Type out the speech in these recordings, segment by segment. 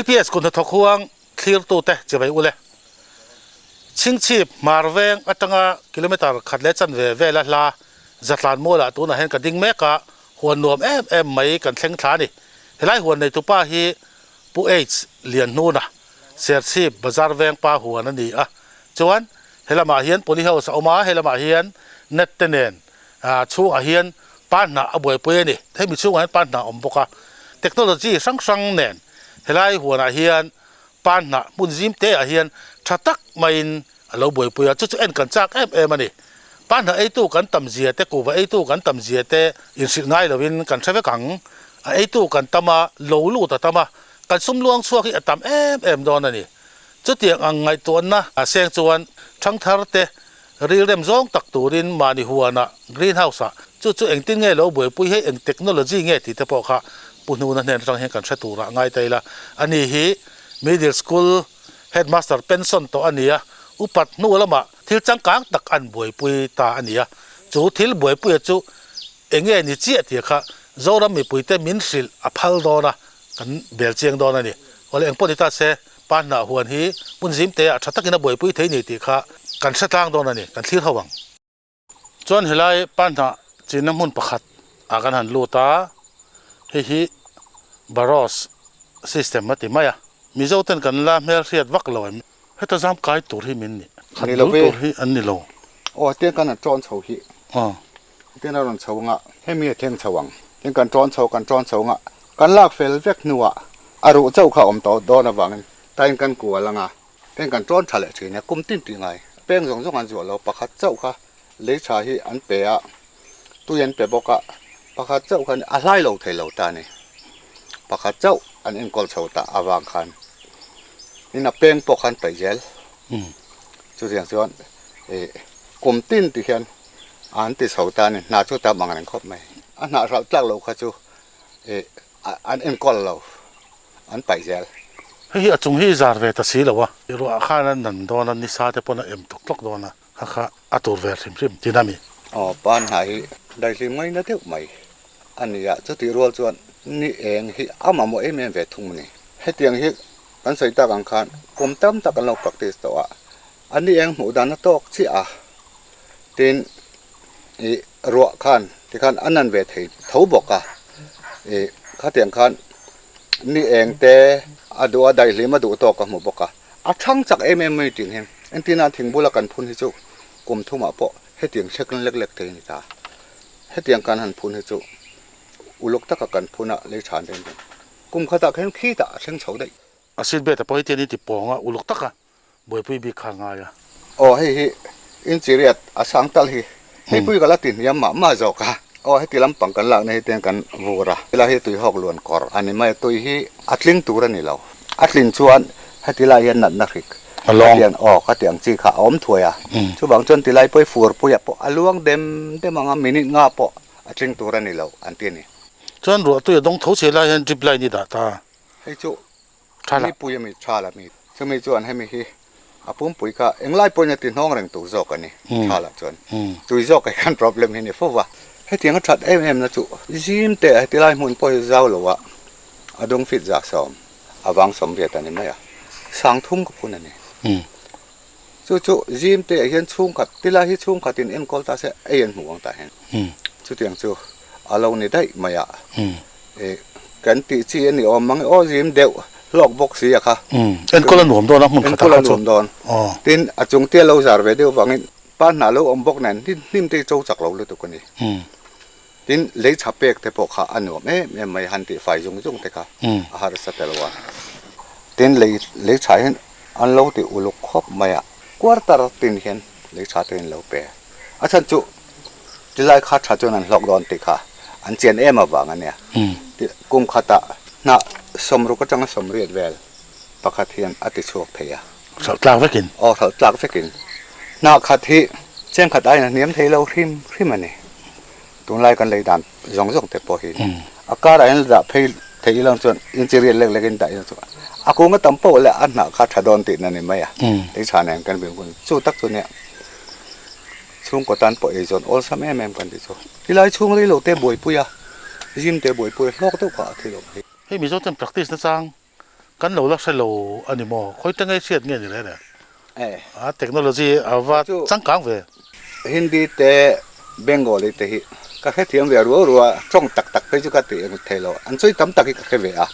LPS คนทกห่วงเคลียร์ตัวเตะจะไปอุเลชิงชีพมาร์เวงอัตงากิโลเมตรขัดเล็ดจันเวละลาจัดลานโมละตัวน่ะเห็นกันดิ้งเมกะหัวนวมไม่กันเข่งขานี่เฮ้ยหัวในตุป้าฮีปูเอชเลียนนู่นนะเสียชีพบาซาร์เวงป้าหัวนั่นนี่จวนเฮลมาเฮียนโพลิเฮาส์ออกมาเฮลมาเฮียนเนตเตเนนชูอาเฮียนป้านหน้าอบวยเปยนี่ให้มีชูอาเฮียนป้านหน้าอมปกะเทคโนโลยีสังเนนเฮลัยหัวหน้าเฮียนป้านหน้ามุนซิมเตอาเฮียนชัดตักไม่เราบวยเปยจุดเอ็นกันจากมันนี่ป้านหน้าไอตู้กันตำเจียเตกูว่าไอตู้กันตำเจียเตอินสิง่ายเราวินกันใช้ไฟกังไอตู้กันตมาโลลูแต่ตมากันสมลวงชัวที่ตำโดนนี่จุดเตียงอังไงตัวนะเสียงจวนทั้งทาร์เตรีเริ่มร้องตักตูรินมาในหัวนะกรีนเฮาส์จุดเอ็งติ้งเงี้ยเราบวยปุยให้เอ็งเทคโนโลยีเงี้ยที่เทปอค่ะปุ่นหูนั่นเนี่ยต้องเห็นกันใช้ตัวละง่ายแต่ละอันนี้ฮีmiddle school headmaster pension ตัวอันนี้อุปัตนู่นละมาที่จังกังตักอันบวยปุยตาอันนี้จู่ที่บวยปุยจู่เอ็งเงี้ยนี่เจี๊ยที่ค่ะเราเรามีปุยเตมินสิลอภัลโดนะกันเบลเจียงโดนะนี่วันเอ็งพูดที่ตาเสป้านหน้าหัวนี้ปุ่นซิมเตะชัดตักกินบวยปุยเทนี่ที่ค่ะกันเสตางโดนะนี่กันที่เขาวังจนเฮลัยป้านหน้าจีนน้ำมันประคัดอาการหันลูตาฮีบารอสซิสเต็มมาติมายมีเจ้าเต้นกันละเมื่อเสียดวักลอยให้ตัวจำกายตัวที่มินนี่ขัดตัวที่อันนี้โลโอ้เตี้ยกันจอนเฉาฮีเตี้ยนั่นเฉางะให้มีเทียงเฉวังเตี้ยกันจอนเฉางะกันลากเฟลเวกนัวอารุเจ้าข้าอมโตโดนวังแต่กันกลัวละงะเตี้ยกันจอนฉลาดทีเนี่ยกุมติ้นตีไงเป้งสองอันจั่วเราประคัดเจ้าค่ะเลี้ยชาฮีอันเปียตู้เย็นเปียบอกะประคัดเจ้าคันอะไรเราเทเราตาเนี่ยประคัดเจ้าอันเอ็นกอลเฉาตาอาวางคันนี่นับเป้งปกคันไปเจลจุดอย่างส่วนกลมติ้นที่เห็นอันที่เฉาตาเนี่ยน่าจะตามบางอันครบไหมอันน่าเราจักเราค่ะจูอันเอ็นกอลเราอันไปเจลเฮ้ยจงฮีจาร์เวตัสีแล้ววะรู้อาคารนั้นโดนนิสาเตปนเอ็มตุกโดนะฮักอัตุรเวริมที่นั่นมีอ๋อปานหายได้สิไม่น่าเท่าไหมอันนี้จะที่รัวจวนนี่เองที่เอามาโมเอเมนเวทุ่งนี่ให้เตียงที่กันใส่ตากังคันกลมตั้มตากันเราปฏิสตัวอันนี้เองหมูดานตอกที่ตีนรัวคันที่คันอันนั้นเวทีเท้าบอกข้าเตียงคันนี่เองแต่อดูอะไรหรือมาดูตอกกับหมูบอกช่างจากไม่จริงเห็นอันที่น่าถึงบุลกันพุ่นที่จุกลมทุ่งมาปะให้เตียงเช็คเล็กๆเทนี่ตาให้เตียงการหันพุ่นให้จุอุลกตะกันพุ่นอะเลยฉานเองกุมขตะเห็นขี้ตะเชิงเฉาได้อาศิลเบตพอที่นี่ติปองอุลกตะกันบ่อยปุยบีขางายโอ้ให้อินจิเรียดอาสังตัลให้ปุยกันละตินยามมาจอกะโอ้ให้ติลำปังกันละในเตียงกันวัวระเวลาให้ตุยหอกล้วนกอร์อันนี้ไม่ตุยให้อัดลิงตัวนี่เราอัดลิงชวนให้ติลายันนัดนักริกเตียงออกก็เตียงจีขาอมถวยช่วบางจนติลายไปฟูร์ปุยปะอลวงเดมงามินิงาปะอัดลิงตัวนี่เราอันที่นี่จนรัวตัวต้องทุเชลายยันจิบไลนี่ด่าตาให้จุมีปุยมีชาละมีจะมีจวนให้มีที่อาปุ่มปุยก็เอ็งไล่ปุยเนี่ยติดห้องแรงตัวจอกกันนี่ชาละจวนตัวจอกไอ้กัน problem นี่ฟัวว่าให้เตียงก็ชัดนะจุซิมแต่ให้ติไล่มุนปุยเจ้าหรอวะอาดงฟิตจากสอมอาวางสมเด็จอันนี้ไหมสังทุ่งกับพุ่นอันนี้จุซิมแต่เห็นชุ่งขัดติไล่ที่ชุ่งขัดตินเอ็นกอลตาเสเอ็นหัวงตาเห็นจุเตียงจุอาเรานี่ได้ไหมกันติจีนนี่อมังอ้อซิมเดียวลอกบอกเสียค่ะเป็นคนละหนุ่มโดนนะมึงเป็นคนละหนุ่มโดนตินอาจงเตี้ยเราจาร์เวเดียวฟังนี่ป้านหนาเราอมบอกนั่นที่นิ่มที่โจจากเราเลยตัวคนนี้ตินเลี้ยชับเปกแต่พวกข้าอันหนุ่มไม่หันติไฟจงแต่ค่ะอาหารสัตว์แต่ละวันตินเลี้ยชายอันเราติอุลุกครบไม่กวาดตาตินเห็นเลี้ยชายตินเราเปย์อาจารย์จุที่ไล่ข้าชาจนั้นหลอกโดนติค่ะอันเจียนมาว่างันเนี่ยกุมขตะน่ะสมรู้ก็จังสมเรียดเวลปะคาเทียนอติโชคเทียสาวกลางไปกินอ๋อสาวกลางไปกินน่ะคาทิเจ้งขัดได้นะเนียมเทเราริมมันนี่ตรงไล่กันเลยดันจงแต่พอเห็นอาการอะไรนั่นจะเพลเทียลังจนอินเจเรียนเล็กๆกันได้ยังสุดอากูก็ตั้มโป้และอันน่ะคาชาดอนติดนั่นนี่ไหมได้ชาแนงกันเป็นคนสู้ตักตัวเนี่ยช่วงกตันปอยจนออลซัมกันที่สุดที่ไล่ช่วงนี้เราเตะบวยปุยยิมเตะบวยปุยลอกตัวกว่าที่เราให้มีโจทย์ practice นะจัง กันเราลักษณะอันนี้มอค่อยตั้งให้เสียดเงี้ยอยู่เลยเนี่ย เทคโนโลยีเอาว่าจังกังเว Hindi te Bengali te hi ka khe thiam ve ru chong tak tak pe chu ka ti eng thelo an choi tam tak ka khe ve a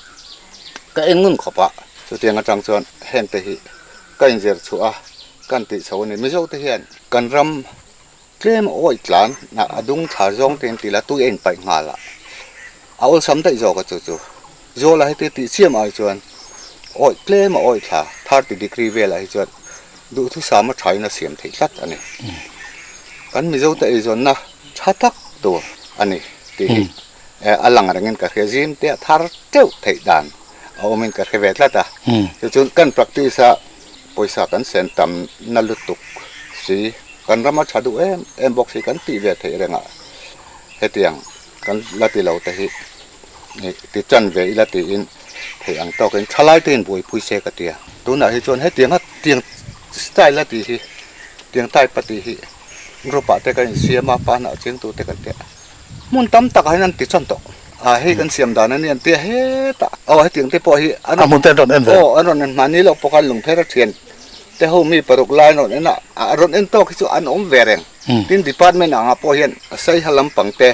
ka engun khopa chu tiang a chang chon hen te hi ka in zer chu a kan ti chho ni mi zo te hian kan ram tlem oi tlan na adung thar jong ten ti la tu en pai nga la aul sam dai zo ka chu chu zo la te ti siam ai chuan oi tlem oi tha 30 degree ve la hi chuan du thu sa ma thai na siam thei hlat ani kan mi zo ta e zon na thatak to ani ti alang rangin ka khezim te thar teu thei dan awmin ka khevet la ta chun kan practice a poisa kan sen tam na lutuk si kan rama chadu em box kan ti ve thei renga hetiang kan lati lo ta hi ni ti chan ve ila ti in thei ang to kan thalai ten boi pui se ka tia tu na hi chon hetiang tiang style la ti hi tiang tai pati hi grupa te kan siama pa na ching tu te kan te mun tam tak hanan ti chon to he kan siam dan an te he ta he tiang te po hi mun ten ron en ve aron en mani lo pokal lung thera thien te ho mi paruk lai no na aron en to ki chu an om vereng tin department anga po hian sai halam pangte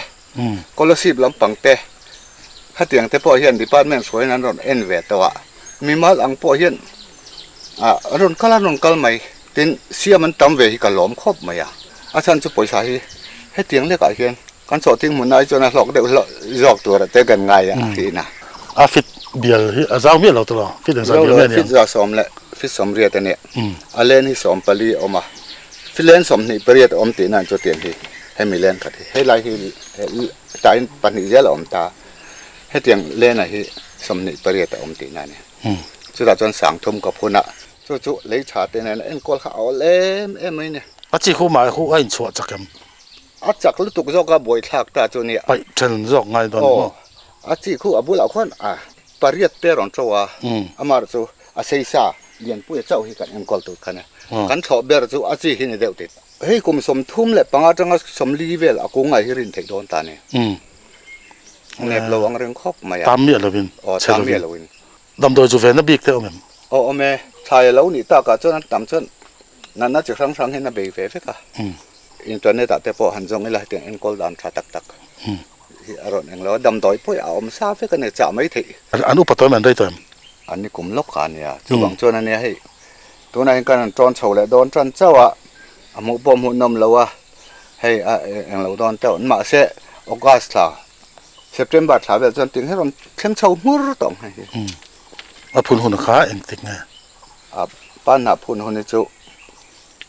scholarship lam pangte ha tiang te po hian department soi nan ron en ve to mi mal ang po hian ron kal mai tin siaman tam ve hi ka lom khop maya achan chu poisa hi he tiang le ka hian kan so ting mun nai chona hlok de jok tur te gan ngai ti na fit bial hi azau mi lo to fit azau mi ne fit za som le fit som riat ne alen hi som pali oma filen som ni period om ti na cho tiang hi he milen ka he lai hi tain pani jel om ta he tiang le na hi som ni period om ti na ne chu da chon sang thum ka phuna chu lấy trà tên này em coi khảo em ấy nè chỉ khu mà khu anh chua chắc em chắc lúc tục do cái buổi thạc ta cho nè phải chân dọc ngay đó chỉ khu ở buổi lão khoan Paris tê rong châu mà châu xây xa liền buổi châu thì cần em coi tụi cái này cần thọ bè châu chỉ hình đều tết hey cùng sum thum lệ bằng trong cái sum li về là cũng ngay hirin thấy đón ta nè nẹp lâu anh rừng khóc mà tam miệt là vin tam miệt là vin đâm đôi chú về nó biết theo mình mẹ thay lâu nị ta cả cho nên tạm chân nó chỉ sang hay nó bị về cả internet đã tiếp hành dụng là tiếng anh call đàn tra tắc tắc rồi anh lo đâm đôi phơi áo xa với cái này chả mấy thị anh úp tối mình đây thôi anh ấy cũng lóc cả nè chú bằng cho nên hay tối nay cái tròn sầu lại đón tròn châu một bom một năm lâu hay anh lâu đón châu mà sẽ August là September thả về cho tiếng hết rồi thêm sầu mưa tổng hay phun hồn khá em thích nghe pan na phun hôn chu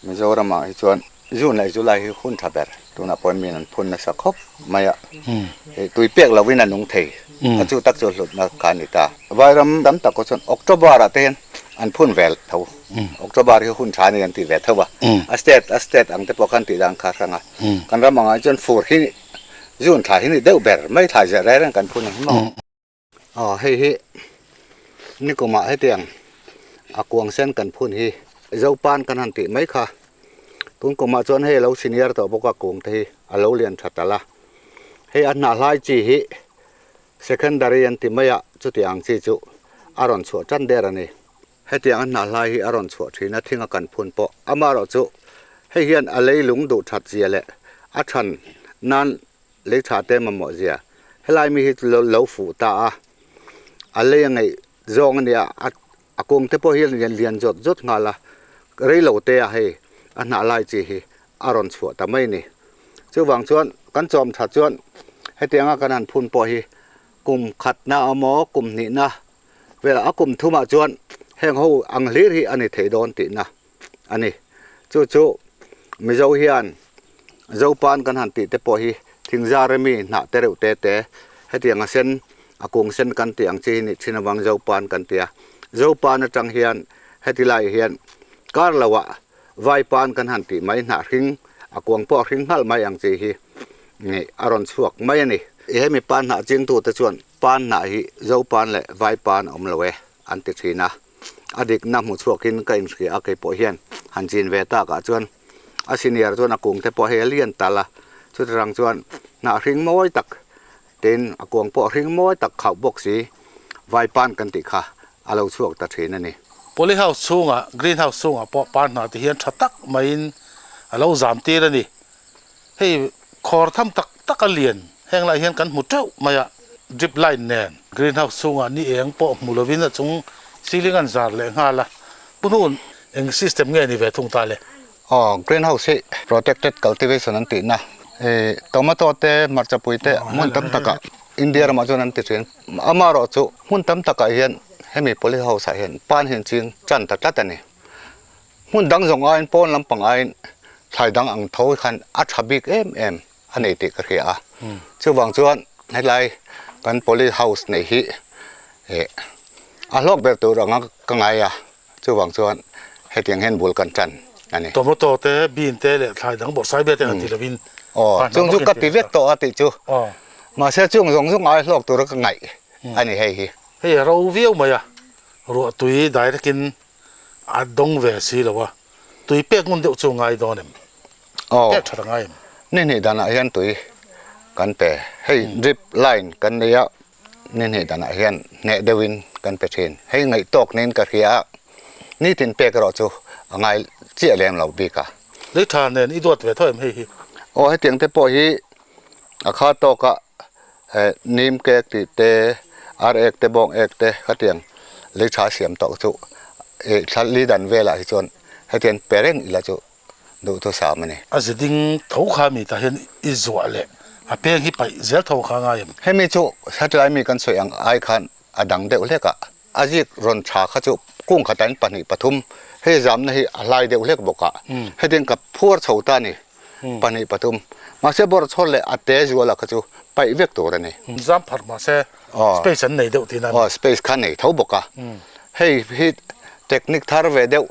mi zo ra ma hi chuan jun lai chu lai hi hun tha ber tu na pon min an phun na sa khop maya tui pek lo win anung thei chu tak chu lut na ka ni ta vairam dam ta ko chon October a ten an phun vel tho October hi hun tha ni an ti ve tho ba a state ang te pokan ti dang kha ranga kan ra ma chon fur hi jun tha hi ni deu ber mai tha ja ra ran kan phun hi ma he ni ko ma he tiang akuang sen kan phun hi zo pan kan han ti mai kha tun ko ma chon he lo senior to boka kong the alo lian thatala he an na lai chi hi secondary an ti maya chu tiang chi chu aron chu chan der ani he tiang an na lai hi aron chu thina thinga kan phun po amaro chu he hian alei lung du that zia le a than nan le tha te ma mo zia helai mi hi lo fu ta alei ngai zong ania akong te po hian lian jot nga la rei lo te a he ana lai chi hi aron chhu ta mai ni chu wang chuan kan chom tha chuan hetianga kan han phun po hi kum khat na amo kum ni na vela akum thuma chuan heng ho ang hlir hi ani thei don ti na ani chu mi zo hian zo pan kan han ti te po hi thingza remi na te reu te hetianga sen akung sen kan tiang chi ni chinawang zo pan kan tia zo pan atang hian hetilai hian kar lawa vai pan kan han ti mai na ring akuang po ring hal mai ang chi hi ni aron chuak mai ani he mi pan na ching tu te chuan pan na hi zo pan le vai pan om lowe an ti thina adik na mu chuakin ka in ri a ke po hian han chin ve ta ka chuan a senior chuan akung te po he lian tala chu rang chuan na ring moi tak ten akuang po ring moi tak khau box si vai pan kan ti kha alo chuak ta thin ani polyhouse chunga greenhouse chunga po pan na ti hian thatak main alo zam tir ani hei khor tham tak alian heng lai hian kan mu treu maya drip line nen greenhouse chunga ni eng po mulovin a chung ceiling an zar le ngala punun eng system nge ni ve thung ta le greenhouse protected cultivation an ti na tomato te marcha pui te mun tam taka india ma jon an ti chen amaro chu mun tam taka hian hemi polyhouse hian pan hin chin chan ta tani mun dang zong a in pon lampang a in thlai dang ang tho khan a thabik em anei ti ka ria chu wang chuan helai kan polyhouse nei hi a lok ber tu ranga ka ngai a chu wang chuan hetiang hen bul kan chan ani tomato te bean te le thlai dang bo sai be te an ti lovin chung chu ka ti vek to ati chu ma se chung zong ai lok tu ra ka ngai ani hei hi hei ro viu maya ro tui dai takin a dong ve si lawa tui pek mun deuh chu ngai donem pek thata ngai ni dana hian tui kan pe hei drip line kan nia ni dana hian ne dewin kan pe thin hei ngai tok nen ka ria ni tin pek ro chu angai chia lem lo bi ka le tha nen i dot ve thoim hei hi hei tiang te po hi a kha to ka nim ke ti te ar ek te bong ek te khatiang le tha siam to chu thal li dan vela hi chon hetian pereng ila chu du to sa mani aziding tho kha mi ta hian i zwa le a peng hi pai zel tho kha nga yem hemi chu satlai mi kan soyang ai khan adang deuh leka ajik ron tha kha chu kung khatan pani pathum he jam na hi alai deuh lek boka hedin ka phur chhota ni pani pathum ma se bor chole ate juala kha chu pai vek to ra ni jam pharma se space an nei deuh tin an space khan nei tho boka hei hi technique thar ve deuh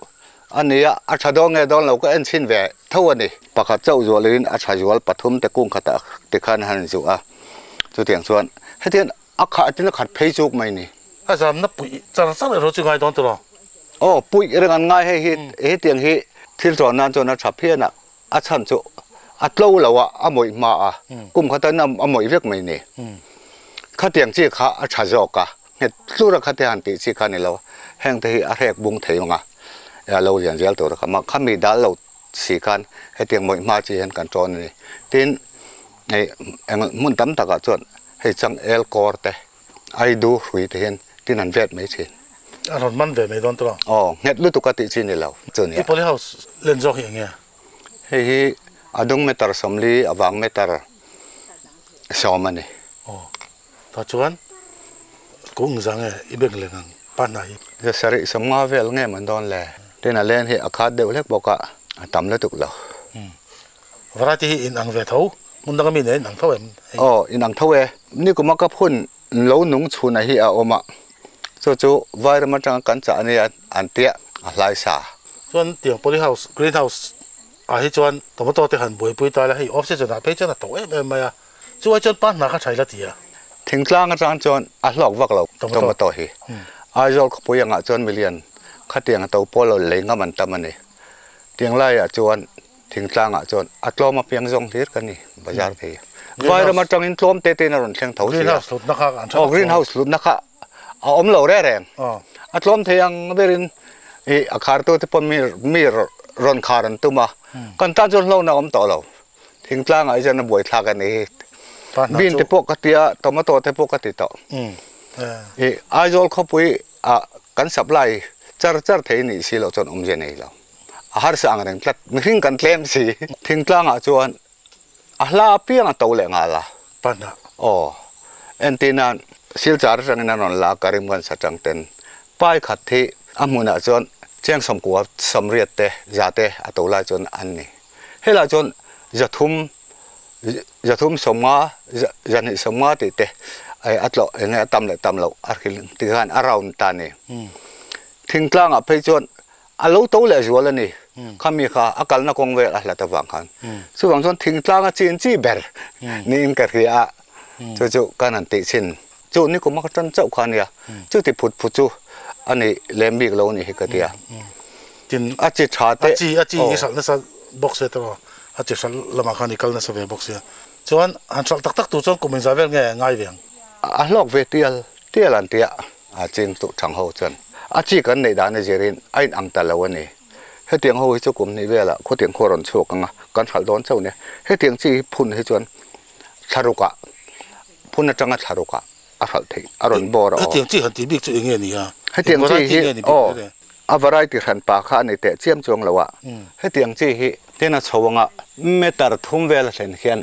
ania a thadong e don lo ka en chin ve tho ani pakhat chau zolin a thajual pathum te kung khata te khan han zu a chu tiang chuan hetian akha atin khat phei chuk mai ni a jam na pui char ro chu ngai don to ro pui rengan ngai he tiang hi thil tron nan chon a tha phiana a chan chu atlo lawa amoi ma a kum khata nam amoi vek mai ni kha tiang chi kha a tha jo ka he tlura kha te han ti chi kha ni lo heng te hi a rek bung theunga ya lo lian zel to ra ma khami dal lo si kan he tiang moi ma chi hen kan tron ni tin ei mun tam taka chon he chang el kor te ai du hui te hen tin an vet mai chin a ron man ve mai don to nget lu tu ka ti chin ni lo chon ya polyhouse len zo hi nge hi adung metar samli awang metar somani ta chuan kung zang e ibek lengang panai ya sari samnga vel nge man don le tena len hi akhat deuh lek boka tam le tuk lo varati in ang ve tho mun dang mi ne nang tho em in ang tho e ni kuma ka phun lo nung chuna hi a oma chu vai ma tang kan cha ani an tia a hlai sa chuan tiang polyhouse greenhouse a hi chuan tomato te han boi pui ta la hei offset na pe chana to em maya chu a chuan pan na kha thaila tia thingtlang atang chon a hlok vak lo tomato hi a jol khpuyanga chon million khatiang to polo lenga man tamani tiang lai a chuan thingtlang a chon atloma piang jong thir kani bazar the vai ma tang in tlom te na ron thleng tho greenhouse lut na kha an greenhouse lut na kha a om lo re reng atlom theyang berin a khar to te pon mi ron kharan tuma kan ta chon lo na om to lo thingtlang a jana boi thla ka ni bin te pok katia tomato te pok kati to a jol khopui a kan supply char thei ni si lo chon om je nei lo a har sa ang reng tlat mihing kan tlem si thingtlang a chuan a hla piang a to le nga la pana entina sil char rang na non la karim gan sa chang ten pai khat thi amuna chon cheng som ko samriat te jate atola chon an ni hela chon jathum somma jani somma ti te ai atlo nge tam lo arkhil ti gan around ta ni thingtlang a phei chon alo to le zual ani khami kha akal na kong ve a hla ta wang khan chu wang chon thingtlang a chin chi ber ni in ka ria chu kanan ti chin chu ni ko ma chan chau khan ya chu ti phut chu ani lembik lo ni hikatia tin a chi tha te a chi sal na sa box se to a chi sal lama khan nikal na sa ve box ya chuan an sal tak tu chon kumin zavel nge ngai veng a hlok ve tial an tia a chin tu thang ho chan อาชีกันในด้านเจริญไอ้อังตะลาวนี่ให้เตียงเขาให้เจ้ากลุ่มนี้เวลาเขาเตียงโครนโชกังกันขัดร้อนเจ้าเนี่ยให้เตียงจีพุ่นให้จวนชารุกะพุ่นจังชารุกะอาขัดที่อารมณ์บ่อเราให้เตียงจีหันตีบิ๊กจุเองนี่ฮะให้เตียงจีโอ้อวารายที่ขันปากข้าในแต่เจียมจวงเราอะให้เตียงจีฮิเตียนชาวงะเมตตาทุ่มเวลาเห็นเขียน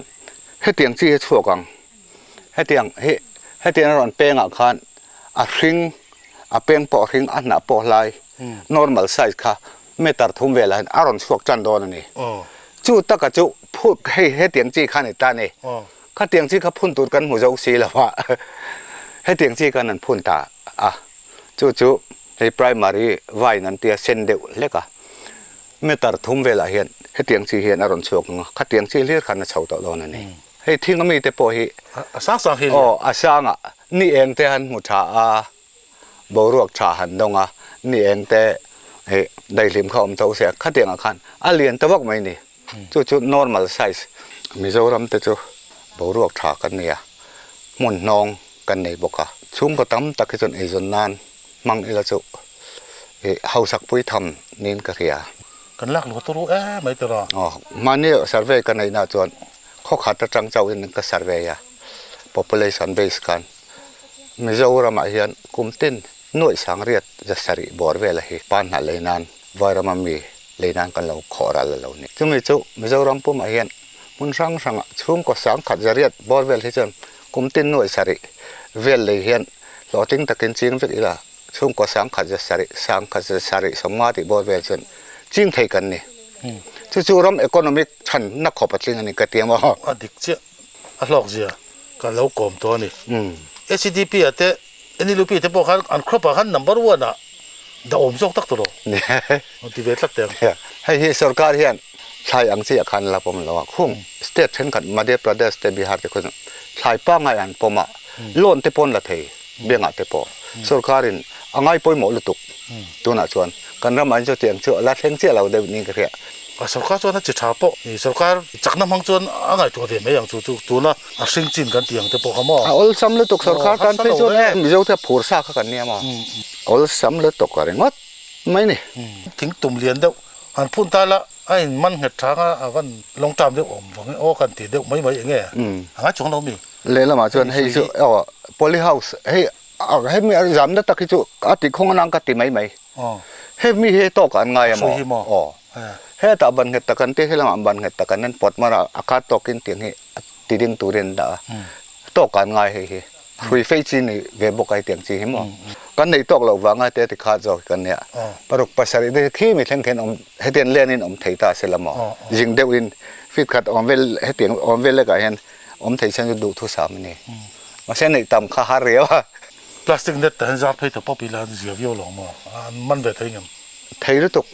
ให้เตียงจีให้ชั่วกังให้เตียงให้เตียงร้อนเป้งอ่ะขันอ่ะริงอ่ะเป้งปอริงอ่ะหน้าปอลาย normal size ค่ะเมตตาทุ่มเวลาอารมณ์ชั่วจันโดนนี่จู่ตะกะจู่พูดให้เตียงจีขันในตานี่ข้าเตียงจีเขาพุ่นตูดกันหัวเจ้าสีแล้ววะให้เตียงจีกันนั่นพุ่นตาอ่ะจู่ให้ primary ไว้นั่นเตียเซนเดวเล็กอะเมื่อตาทุ่มเวลาเห็นให้เตียงจีเห็นอารมณ์โชกข้าเตียงจีเลี้ยขันน่ะเช่าต่อโดนนี่ให้ทิ้งก็มีแต่พอให้สร้างเห็นอ๋อสร้างอ่ะนี่เองแต่หันมุชาบรวกชาหันดงอ่ะนี่เองแต่ให้ได้ลิมเขาอมเต้าเสียข้าเตียงอ่ะขันเลียนตะวักไม่นี่จู่ normal size มิโซรัมแต่จู่บรวกชากันเนี่ยมุนนองกันในบกะชุ่มก็ตั้มตะกิจนไอจนนานมังเอลจู่เฮาสักปุ้ยทำนินกะเรียกันลักหรือตัวรู้ไม่ตลอดอ๋อมาเนี่ย survey กันในน่าจวนเขาขาดจังเจ้าอินก็ survey อะ population base กันมิโซรามาเฮียนกุมตินหน่วยสังเรียดจะสริบอร์เวลาฮีปานหาเลยนานวารามามีเลยนานกันเราขอรัลเราเนี่ยจุ่มมิโซรามปุ่มเฮียนมุนสังชุ่มก็สังขัดจะเรียดบอร์เวลที่จนกุมตินหน่วยสริเวลเลยเฮียนหลอติ้งตะกินจริงเวลาชุ่มก็สังขัดจะสริสังขัดจะสริสมาธิบอร์เวลจนจริงไทยกันเนี่ยจู่ๆรำอีโคโนมิกฉันนักขบจริงอันนี้ก็เตรียมว่าอดีตเจ้าหลอกเจ้ากันเรากลมตัวนี่HDP อ่ะแต่อันนี้ลูกพี่แต่พวกเขาอันครบหัน number one อ่ะดาวอมส่งตักตัวเนี่ยที่เวทตักเตียงให้สการเฮียนชายอังสีขันละผมละว่าคุ้มสเตทเช่นกันมาเดียประเทศสเตบิฮาร์ที่คนชายป้าไงอันผมอ่ะล้นเตปนละเทยเบี้ยงอ่ะเตปอสการินอ่างไงปอยหมดลุตุกตัวน่ะชวนกันรำมันจะเตียงเชื่อละเทงเชื่อเราเดี๋ยวนี้ก็เรียสการชวนน่าจะชาปนี่สการจากน้ำมังชวนอ่างไงตัวเดียวไม่อย่างตัวน่ะสิ่งจินกันเตียงเตปอเขาหม้อall ซ้ำเลยตุกสการกันไปชวนมีเจ้าเท่าผู้สร้างกันเนี่ยมั้ง all ซ้ำเลยตุกอะไรงดไม่นี่ถึงตุ่มเรียนเดียวหันพุ่นตาละไอ้มันเห็ดช้างอ่ะวันลงตามเดียวอมฟังโอ้กันตีเดียวไม่อย่างเงี้ยหาช่วงเรามีเลยละมาชวนให้จู่poly house ให้มีจำได้ตักจู่ติคงนั่งกันตีไม่ให้มีให้ตกันไงมั้งให้ตาบันเห็ดตะกันที่ให้ละมาบันเห็ดตะกันนั้นปอดมาอากาศตกินเตียงให้ตีดิ่งตูเรนด่าตกันไงให้คุยเฟซนี่เว็บบกไอเตียงจีหิมกันในตกเราวางไอเตติขาดจอกันเนี่ยปรุกภาษาได้ขี้มีทั้งเห็นให้เตียนเล่นินไทยตาเสละมอยิงเดวินฟิตขัดเวลให้เตียงเวลเลยก็เห็นไทยฉันจะดูทุสามนี่มาเส้นในต่ำข้าหาเรียวพลาสติกเน็ตแต่เห็นจะให้ตัวป๊อปปี้ลาเสียวิวหลงมั้งมันแบบไทยงั้นไทยรู้ตุก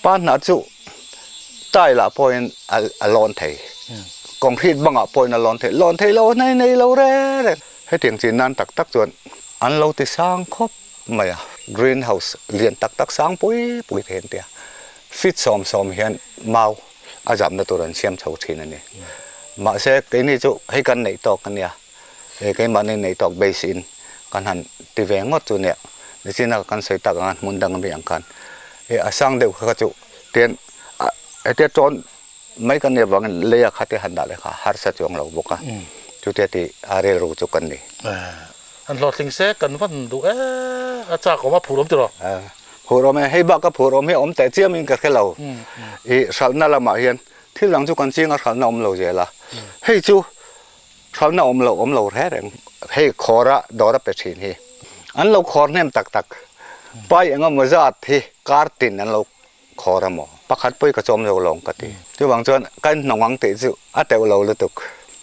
ป้านหนาจู่ใต้ละพอยน์ลอนไทยกองพีดบังอ่ะพอยน์ลอนไทยเราในเราเร่ให้เตียงจีนนั้นตักจวนอันเราติสร้างครบไม่อะกรีนเฮาส์เรียนตักสร้างปุยเห็นเดียฟิตซ้อมเห็นเมาอาจารย์ในตัวนั้นเชื่อมเท่าที่นั่นนี่มาเสกไอ้นี่จู่ให้กันในตอกกันเนี่ยไอ้มันในตอกเบสินกันหันตีแหวงงดจู่เนี่ยในที่นั่นกันใส่ตักกันมุนดังกันไปอย่างกันสร้างเดี๋ยวเขาจู่เตียนไอ้เตี้ยจนไม่กันเนี่ยว่ากันเลี้ยขัดที่หันได้เลยค่ะหาสัจจงเราบอกกันจุดที่อารีรู้จุกันนี่อันหลอดสิงเสกันวันดูอาจารย์ก็มาผูกล้มตัวผูกล้มให้บักก็ผูกล้มให้อมแต่เจียมินกับแค่เราชาวนาละมาเฮียนที่หลังจุกันจริงก็ชาวนาอมเราเจละให้จูชาวนาอมเราแท้แรงให้ขอระดอระเป็ดชินให้อันเราขอเนี่ยตักไปอย่างงั้นมาจัดที่การ์ตินอันเราขอระหมอปักขัดไปกระจมเราลงกติที่หวังจนกันหนองวังติจูอาแต่เราลุตุก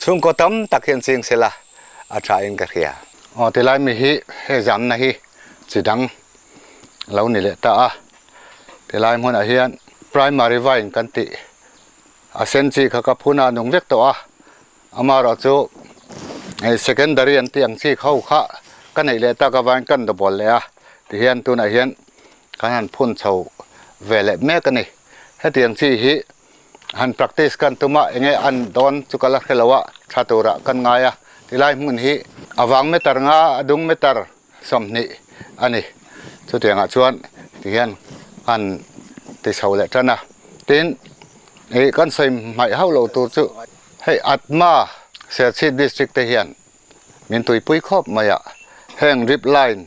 ช่วงก็ตั้มตักเห็นจริงเสละอาชาอินกะเรียแต่ลายมีให้จำนะฮิจีดังเรานี่แหละตาแต่ลายมันอาเฮียน primary ไว้กันติอาเซนจีเขากับพูนาหนุ่มเวกตัวอามาเราจูsecondary อันที่ยังซีเข้าข้ากันในเลตากวันกันตัวบอลเลยที่เฮียนตัวน่ะเฮียนกันหันพุ่นเช่าเวลแม่กันนี่ให้ที่ยังซีฮิหัน practice กันตัวมาเองอันโดนจุกลักเขลวะชาตุระกันไงที่ลายมันฮิอวังเมตรงาดุงเมตรสมนิอันนี้ ชุดเตียงชวนที่เห็นอันที่เสาเล็กนะทีนกันใส่ไม้เฮาเราตัวจุให้อัดมาเสียชีดิสตริกที่เห็นมินตุยปุยครอบมาอะแห้งริบไลน์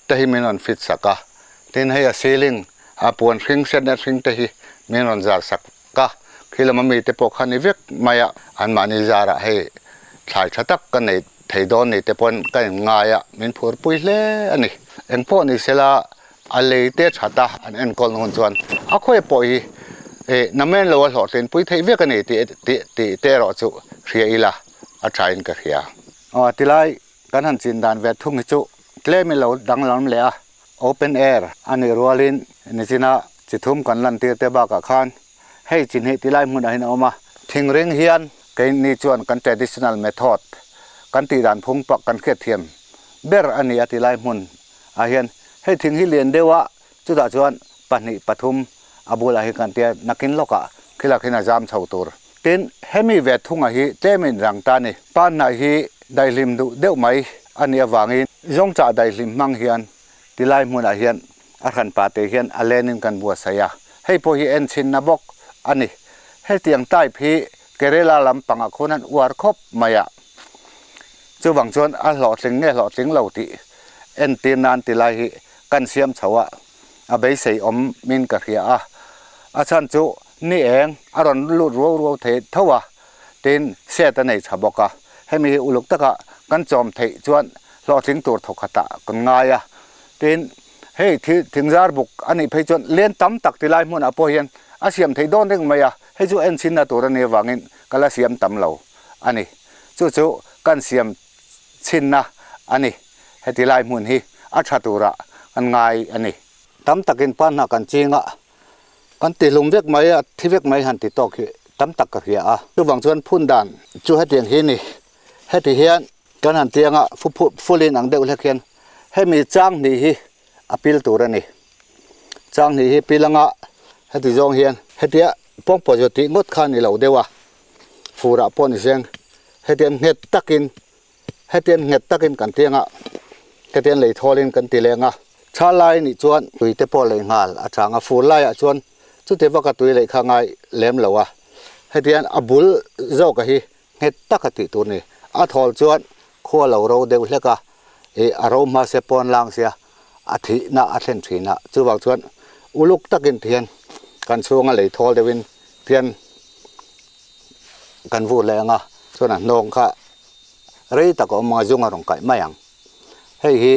แต่ที่มินอนฟิตสักกะทีนให้ซีลิงอาปวนฟิงเซนเนอร์ฟิงที่มินอนจาร์สักกะคือเราไม่มีแต่พวกขันนิเวกมาอะอันมานิจาระให้ถ่ายชัดตักกันในไทยโดนในแต่ปนกันง่ายอะมินพูดปุยเล่อันนี้เอ็งพวกนี้เสละอะไรเตะชัดตาอันเอ็นกอลงจวนอาคุยปอยน้ำมันเราหลอดเป็นปุยไทยเวกันนี่ตีเตะรอจุเรียอีละอาจารย์ก็เรียทีไรกันหันจินดานเวททุ่งจุเล่ไม่เราดังล้ำเลยอะโอเพนแอร์อันนี้รัวลินนี่จินะจิทุ่มกันลันเตะเตะบากะคานให้จินให้ทีไรมุนให้เอามาทิ้งเร่งเฮียนกันนี่จวนกัน traditional method กันตีดานพงปักกันเขียดเทียมเบอร์อันนี้ทีไรมุนอาเฮียนให้ทิ้งให้เรียนเดียวะจุดจวนปนิปฐุมอาบุลาฮิกันเตียนักินโลกะคิลาคินาจามชาวตูร์ตินเฮมีเวทุงอาฮิเตมินรังตานีปานนาฮิได้ลิมดูเดียวไหมอันนี้วางินจงจ่าได้ลิมมังเฮียนทีไรมุนอาเฮียนอาขันปาเตเฮียนอเลนินกันบัวสยาให้พอฮีเอ็นชินนาบกอันนี้ให้เตียงใต้พีเกเรลาลำปังอคนนั้นอวดคบมายะจู่วังชวนอัลหลอดสิงเงหลอดสิงเหล่าติเอ็นตีนานติไลฮิกันเสียมชาวะอาเบยใส่อมมินกะเรียอาจารย์จู่นี่เองอารอนลุดรัวเทเทวะตินเสียตันในฉบกะให้มีอุลุกตะกะกันจอมเทจวนหลอดสิงตัวทกตะกันง่ายตินให้ถึงจาร์บุกอันนี้ไปจนเลี้ยนตั้มตักติไลมุนอโปเฮียนอาเสียมเทดอนเรื่องมายาให้จู่เอ็นชินนาตัวนี้วางินกัลเสียมตั้มเหล่าอันนี้จู่กันเสียมชินนะอันนี้ให้ติไลมุนฮีอาชาตุระกันง่ายอันนี้ตั้มตักินปานนักกันจริงกันติลุมเวกไหมที่เวกไหมหันติตอกตั้มตักกะเฮียจู่วังชวนพุ่นด่านจู่ให้เตียงฮีนี่ให้ที่เฮียนกันหันเตียงฟูลินอังเดวเล็กเฮียนให้มีจ้างนี่ฮีอพิลตัวนี่จ้างนี่ฮีพิลังให้ที่จงเฮียนให้ที่ป้องปจติงดขันนี่เหล่าเดียวฟูระปนเสียงให้เตียนเห็ดตักินให้เตียนเห็ดตักินกันเตียงให้เตียนเลยทอลินกันตีเลงชาลายนี่ชวนตุยเตปอเลยงาลอาจารย์ฟูไลชวนจุดเทวกตุยเลยข้างไงเลี้ยมเหล่าให้เตียนอบุลเจ้าก็ฮีเห็ดตักติตัวนี้อาทอลชวนขั้วเหล่าเราเดียวเล็กอารมณ์มาเสปอนลางเสียอาทิน่าอาเซนทีน่ะจู่วังชวนอุลุกตักินเทียนกันช่วงอะไรทอลเดวินเทียนกันพูดแรงส่วนนั้นน้องค่ะเรื่องตะก็มาจุงอารมณ์ไก่ไม่ยังให้ฮี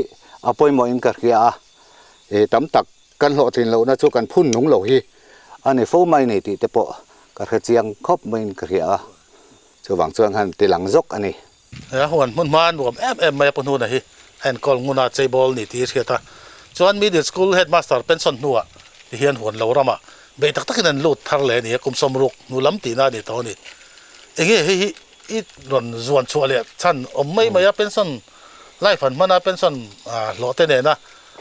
อาป่วยมออินกัดเกียตั้มตักกันหล่อทิ้งเรานะช่วยกันพุ่นหนุ่งเราฮีอันนี้ฟูไม่นี่ติเตปะกัดเจียงครบมออินกัดเกียจู่วังชวนหันตีหลังจกอันนี้หัวมันมาหนุ่มไม่ปนหัวนะฮีเห็นกอลงูนาใจบอลนี่ตีเสียตาจวนมีเด็กสกูลเฮดมาสเตอร์เป็นส่วนหัวที่เฮียนหัวเราละมาเบตักนันลูดทาร์เลนี่กุมสมรุกนูล้ำตีน่านี่ตัวนี้เองอีรอนจวนชัวเลยฉันไม่เป็นส่วนไล่ฝันมันเป็นส่วนหล่อเต้นเนี่ยนะ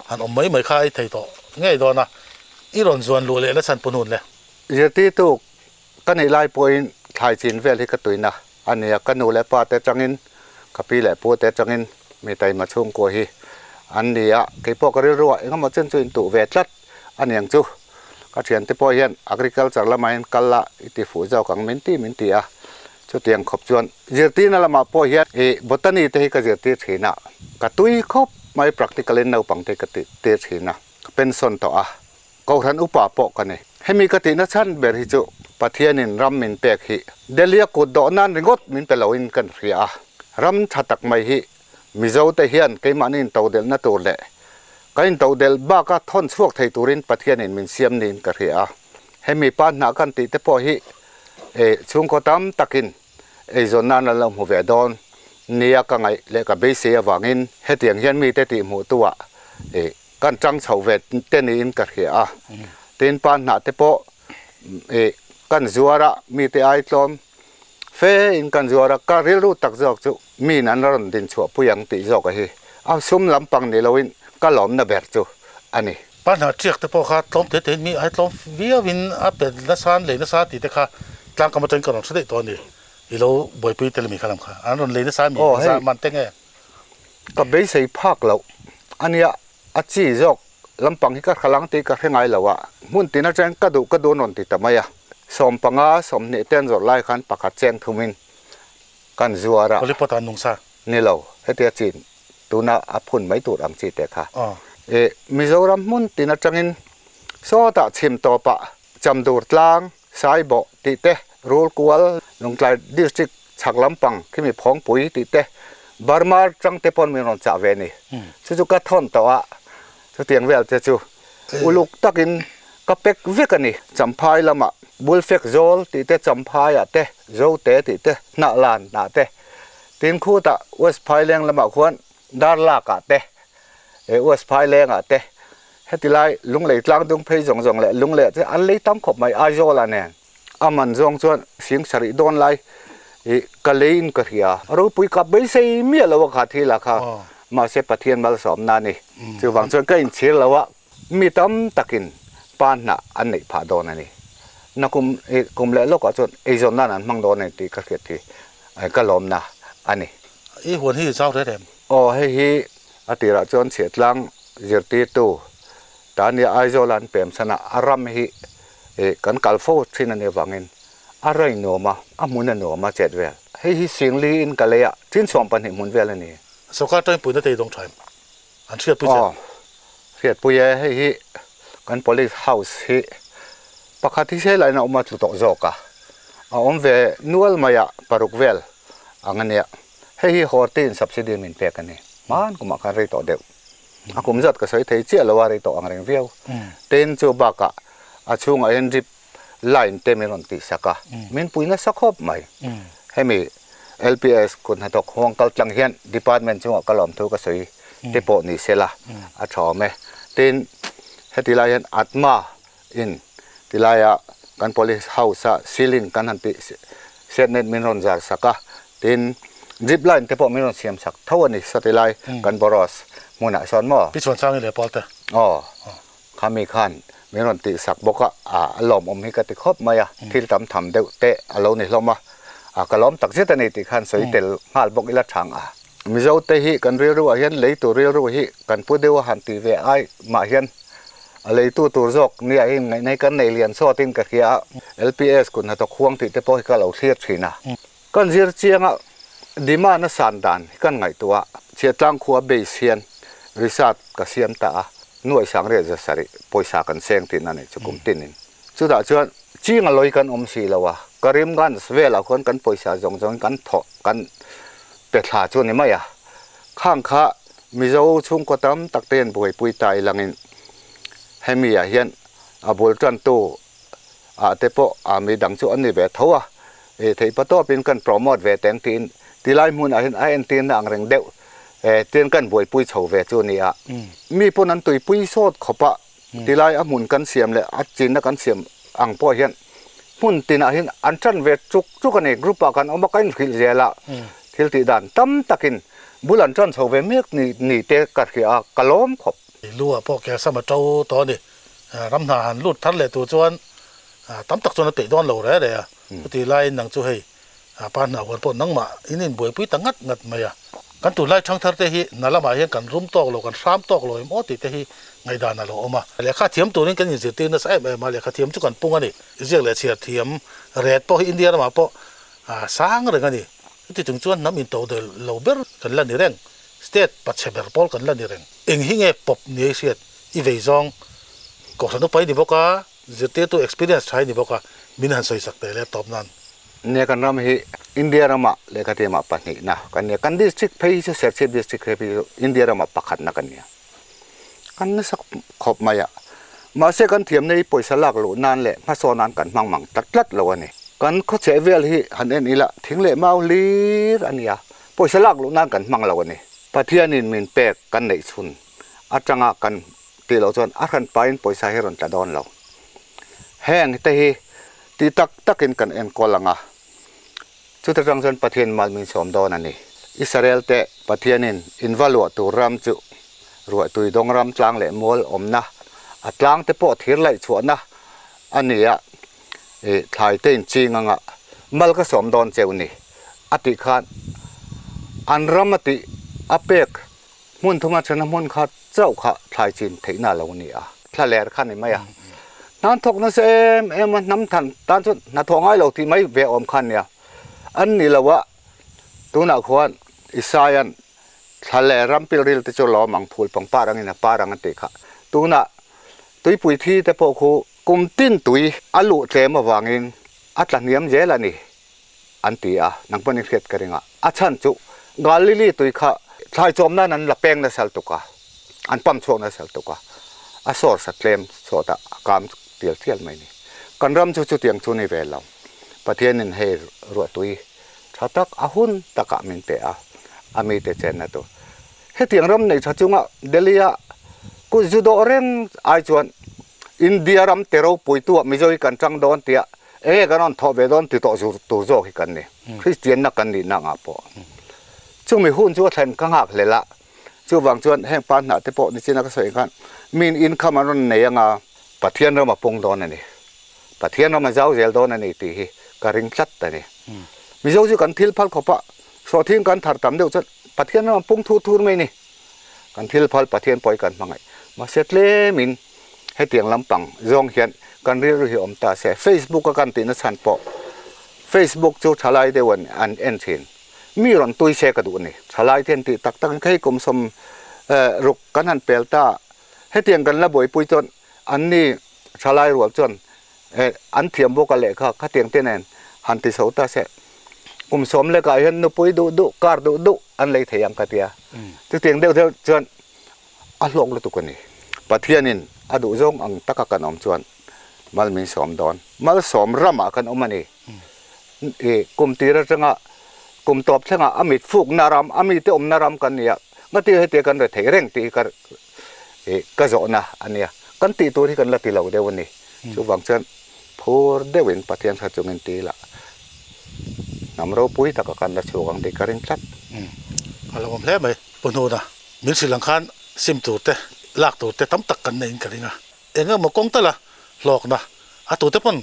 อันไม่ค่ายไทยต่อง่ายตัวนะอีรอนจวนรู้เลยแล้วฉันปนุนเลยเจติตุกกันในไล่ปอยถ่ายสินเวลที่กระตุยนะอันนี้กันนูและปาเตจังอินกับพี่และปูเตจังอินมีไตมาช่วงกัวฮีอันนี้กี่พวกก็เรื่อยๆเองมาเช่นจุนตุเวทัดอันอย่างจู่ก็เขียนที่พอเห็น agriculture ละมันกัลละอิติฟูเจ้ากังมินตีจุดเตียงขบจวนเจตีนั่นละมาพอเห็นบทนี้ที่ก็เจตีถีน่ะกตุยครบไม่ practical เล่นเอาปังที่กติเตถีน่ะเป็นส่วนต่อก็ทันอุปาปกกันเนี่ยให้มีกตินัชันเบริจุปะเทียนินรำมินเปกฮีเดลียกุดดอนันริงดมินเปลาอินกันเรียรำชัดตักไม่ฮีมิเจ้าเทียนกี่มันอินเตาเดลนัตัวเล่ก็อินเตาเดลบ้าก็ทนสวกไทยตูรินปะเทียนินมินเสียมนินกันเรียให้มีปานหนักกันติเตปอฮีช่วงก็ตามตักินจนนั้นเราหัวเวดอนนี่ก็ไงเล็กกับเบสเซียวางินเฮตียงเฮียนมีเตติหมูตัวกันจังเฉาเวดเตนินกันเรียตีนปานหนักเตปอกันจัวระมีเตไอตอมเฟอินกันจัวระก็เรียรู้ตักจอกจุมีนั้นรอนดินชัวผู้ยังติจอกฮีเอาซุ่มลำปังนี่เราอินก็หลอมนาเบิดจุอันนี้ปัญหาเจียกแต่พอขาดล้มเตมีไอ้ล้มวินเป็นนักสานเลยนักสานติดแต่ค่ะกลางกรรมการก็ต้องแสดงตัวนี้อีโลบ่อยปีเตลมีขลังค่ะอันนั้นเลยนักสานมีนักสานมันเต็งไงก็เบสใส่ภาคเราอันนี้ อาชีจกลำปังที่ก็ขลังตีก็แค่ไงแล้ววะมุ่นตีน่าจะกระดูนนติตามายะสมปังอาสมเนเตนจดไล่ขันปากแจงทุมินกันจัวระบริปตานุงซานี่เราให้เตียจีนตัวน่าอภุนไม่ตูดอังจีเตะค่ะมิโซรัมมุ่นตีน่าจังอินโซตะชิมตัวปะจำดูดลางสายบ่ติเตรูลกัวลลงกลายดิสตริกฉักลำปังที่มีพองปุ๋ยติเตบาร์มาจังเตปอนมีนนจ่าเวนี่จู่ๆก็ทนตัวจู่เตียงเวลเจ้าอุลุกตักินก็เป็กเวกันนี่จำพายละมะบุลเฟกโจลติเตจำพายอะเตโจเตติเตนาลานนาเตตีนคู่ตะเวสพายแรงละมะควรดาร์ลากะเตเวสพายแรงอะเตให้ติไลลุงเลยกลางดงเพยจงเลยลุงเลยจะอันเลยตั้มขบไม่อาโจละเนี่ยอามันจงชวนเสียงสริโดนไลกะเลนกะเฮียรู้ปุยกับไม่ใช่เมียแล้วว่าขาดที่ละค่ะมาเสพเทียนมาสอมนานี่จะหวังจนก็อินเชื่อแล้วว่ามีตั้มตะกินปานน่ะอันนี้ผ่าโดนนี่นักกุมเล่โลกจนไอจนนั้นมังโดนในตีกระเกียดที่ไอ้ก็ล้มนะอันนี้อีหัวที่เจ้าได้เต็มอ๋อให้ฮีอติระจนเสียหลังเจียตีตู้ตอนนี้ไอโจลันเปลี่ยนชนะอารามฮีกันกัลโฟที่นั่นเองวังเงินอะไรหนูมาอามุนหนูมาเจ็ดเวลให้ฮีเสียงลีนกันเลยอ่ะทิ้งสองปันหิมุนเวลนี่สกัดตัวปุ่นได้ตรงไทม์อันเชื่อปุ้ยเสียปุ้ยให้ฮีกัน police house ฮีปกติใช้ไรนะออกมาจุดตกโจกะอมเวนัวมายะปารุกเวลอันนี้ให้ฮีฮอร์ติน subsidy มินเปกันนี่มันก็มาการรีต่อเดียวอากุมจัดก็ใช้ที่เชี่ยละว่ารีต่ออันเร่งเวลเต้นจูบักะอาช่วงไอ้ริบไลน์เต็มเลยติสักะมินปุยน่าสักครบไหมให้มี LPS คนหัดตกห้องกัลจังเฮียน department ช่วงกลอมทุกข์ก็สวยเตปนี่เสละอาชอมไหมเต้นให้ที่ไลน์อัตมาอินที่ไลน์กัน police house ซีลิงกันหันติเซตเน็ตมินรอนจากสักะเต้นริบไลน์เตปมินรอนเสียมสักเท่าวันนี้สติไลน์กันบรอสมุนอ่ะสอนมั่วพี่ชวนสร้างเลยพอเตอ๋อข้ามีขันมีนนติสักบอกว่าลมอมให้กติครบมาอ่ะที่ทำเดวเตะเราเนี่ยลมมาก็ล้อมตักเสียแต่ในติขันสวยเตลหาลบอกอีละทางมิเจ้าเตหิกันเรียรู้เห็นเลยตัวเรียรู้หิกันพูดเดียวหันตีเวไอมาเห็นอะไรตัวจกเนี่ยเองในกันในเรียนโซตินกับเฮีย LPS คุณน่ะตกห่วงที่เตปอยก็เราเทียบทีนะกันเสียเชียงดีมานะสันดานกันไงตัวเชียตั้งขัวเบสเซียนริษัทกับเซียมตาหน่วยสังเรียจะสริปอยสากันเสียงที่นั่นนี่จะกุมตินินสุดท้ายชวนจีงลอยกันสีแล้ววะกริมกันเวลาคนกันปอยสาจงกันถกกันเป็ดหาชวนนี่ไม่อะข้างข้ามีเจ้าชุ่มกระตั้มตักเตียนป่วยปุยตายหลังอินให้มีเห็นบุลจันตูเตปมีดังชวนนี่เวทัวที่ประตูเป็นกันโปรโมทเวแตงตีนที่ไล่มุนเห็นไอเอ็นตีนอังเริงเดวเตียนกันบวยปุยเฉาเวจูนี่มีพวกนั้นตุยปุยโซดขบะที่ไล่หมุนกันเสียมเลยจีนกันเสียมอังพ่อเห็นปุ่นตีนเห็นอันจันเวจุกันเอกรูปกันเอามากันขิลเจละทิลติดันตั้มตะกินบุลันจันเฉาเวเมียกนี่เตะกัดขี้กะล้อมขบรู้ว่าพวกแกสมัยเจ้าตอนนี้รำนาหันลุดทันเลยตัวจวนตั้มตักจวนเตะโดนเหล่าเลยเดียที่ไล่นังจู่ให้ปานเอาคนพวกนังมาอินินบวยปุยตั้งงัดมาอ่ะกันตัวไล่ช่างทัดเตหินั่นละมาเห็นกันรุ่มตอกโลกันซ้ำตอกโลมอติเตหิไงดานาโลออกมาเหลือข้าเทียมตัวนี้กันอย่างเสียตีนใส่มาเหลือข้าเทียมจุกันปุ้งอันนี้เรียกเหลือเสียเทียมเรดพออินเดียมาพอสร้างอะไรกันนี่ที่ถึงจวนน้ำอินโตเดลโลเบอร์กันละนี่แรงสเตทปัจเจเบอร์พอลกันละนี่แรงเองหิ้งเอปบนี่เสียอีเวซองก็สนุกไปนี่บอกว่าเจตตัว experience ใช้นี่บอกว่ามินหันสวยสักแต่แล้วตอบนั้นเนี่ยกันรำให้อินเดียรามาเลขาธิการปัจจุบันนะกันเนี่ยกันดิสทริกเพย์จะเสียดิสทริกเพย์อินเดียรามาปักขันนะกันเนี่ยกันนี่สักขอบมาอ่ะมาเสียกันเทียมในป่วยสลักหลุนานแหละมาโซนานกันมั่งตัดแล้ววันนี้กันเขาเสียเวลที่หันเอ็นนี่ละทิ้งเละเมาลีอันนี้อ่ะป่วยสลักหลุนานกันมั่งแล้ววันนี้ประเทศนี้มีแปลกกันในชุนอาจารย์กันตีเราจนอาการไปป่วยสาเหตุจะโดนเราแห้งแต่ที่ตักกินกันเอ็นกอลังอ่ะชุดจังจนประเทศมามีสมโดนนี่อิสราเอลเตะประเทศนี้อินวัลวัตัวรำจุรวยตุยดงรำกลางเละมอลอมนะอัตลางเตะปอดเทียนไหลชวนนะอันนี้อ่ะถ่ายเต้นจริงอ่ะมัลก็สมโดนเจ้านี่อติคานอันรำติอเปกมุนทุมาชนะมุนขัด เจ้าข้าทายจีนเทน่าเราเนี่ยถ้าแลขั้นนี้ไหมนั่นทกนั่นเอ็มน้ำทันตอนจุดนั่นทองไอ้เราที่ไม่เวอมขั้นเนี่ยอันนี้ละวะตัวนักขวานอิสราเอลถ้าแลรำพิริลที่จะล้อมังพูลปังปารังนี่นะปารังกันเตะค่ะตัวน่ะตุยปุยที่แต่พอคูกุมติ้นตุยอลุเทมาวางเองอัตลานียมเจลานี่อันตีนังปนิเกตกันเองอัชันจุกาลิลีตุยค่ะทายจอมนั้นละเปงนะสัลตุกะอันปั๊มโชนะสัลตุกะอสอร์สัตเลมโซตะกามเตียลเทียลไม่นี่กันรำจุเตียงชุนิเวลเราประเทศนั้นให้รวดตุยชาตักอาหุนตะกะมินเตะอามีเตเจนนะตัวให้เตียงรำในชาจุงะเดลียกุจุดอเรนไอจวนอินเดียรำเตโรปุยตัวมิจอยกันจังโดนเตียกันนอนทอเวดอนติดต่อจูตัวโจกันนี่คริสเตียนนักกันนี่นักอ่ะปอช่วงมีหุ้นช่วงแทนข้างหักเลยละช่วงวางชวนแห่งปานหนาเตปอนี่สินักสวยกันมีอินคำมันในยังปะเทียนเรามาปงโดนนี่ปะเทียนเรามาเจ้าเจลโดนนี่ตีการิงชัดแต่นี่มิจอยกันทิลพัลขบะสอทิ้งกันถัดตามเดียวจะปะเทียนเรามาปงทูไม่นี่กันทิลพัลปะเทียนปล่อยกันมาไงมาเสร็จเลยมินให้เตียงลำปังจงเขียนกันเรียกอมตาเส Facebook กันตินสันปอ Facebook จูทลายเดวันอันเอ็นเชนมีรอนตุยเชกดูนี่ทลายเทียนติตักตั้งให้กลมสมรุกกันหันเปลตาให้เตียงกันละบ่อยปุยจนอันนี้ทลายรวบจนอันเทียมโบกันเลยค่ะเตียงเตนนหันติสาวตาเสกลมสมเลยก็เห็นนุปุยดุการดุอันเลยเทียงกันเตียเตียงเดียวจนอันลงเลยตุกันนี่ปะเทียนินอดุจงอังตักกันอมจวนมัลมีสอมดอนมัลสอมรำกันอมันกุมตีระจังกุมตอบจังอามิดฟุกนารำอามิดเตอมนารำกันเนี่ยก็ตีให้เตกันเลยเทเร่งตีกันก็โจนะอันเนี้ยกันตีตัวที่กันละตีเราเดี๋ยววันนี้ช่วงบางเช่นพูดเดวินปะเทียนสัจจงตีละน้ำเราปุ้ยตะกันละช่วงตีกันเร่งชัดอะไรผมเล่ไหมปนโหนะมิสิลังคันซิมตูเตลากตูเตตั้มตักกันในอินกันนะเองก็มากงตะละหลอกนะอาตูเตปน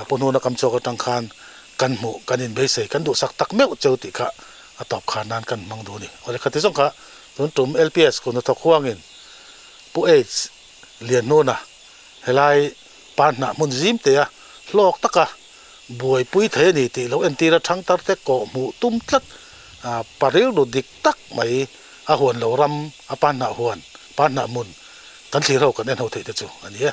ปนโหนะกำโจกตังคันกันหมู่กันอินเบสกันดูสักตักเมวเจ้าติค่ะตอบขานานกันมังดูนี่อะไรคันที่สองค่ะตุ่ม LPS คนตะขวางินผู้เรียนโน่นนะเฮลัยปานน่ะมุนซิมเตียหลอกตะกะบวยปุ้ยเทนี่ติเราเอ็นตีระทั้งตัดแต่ก่อหมู่ตุ้มตัดปาริลดูดิกตักไม่อาหวนเรารำปานน่ะหวนปานน่ะมุนกันที่เรากันเอ็นเอาเถิดจูอันนี้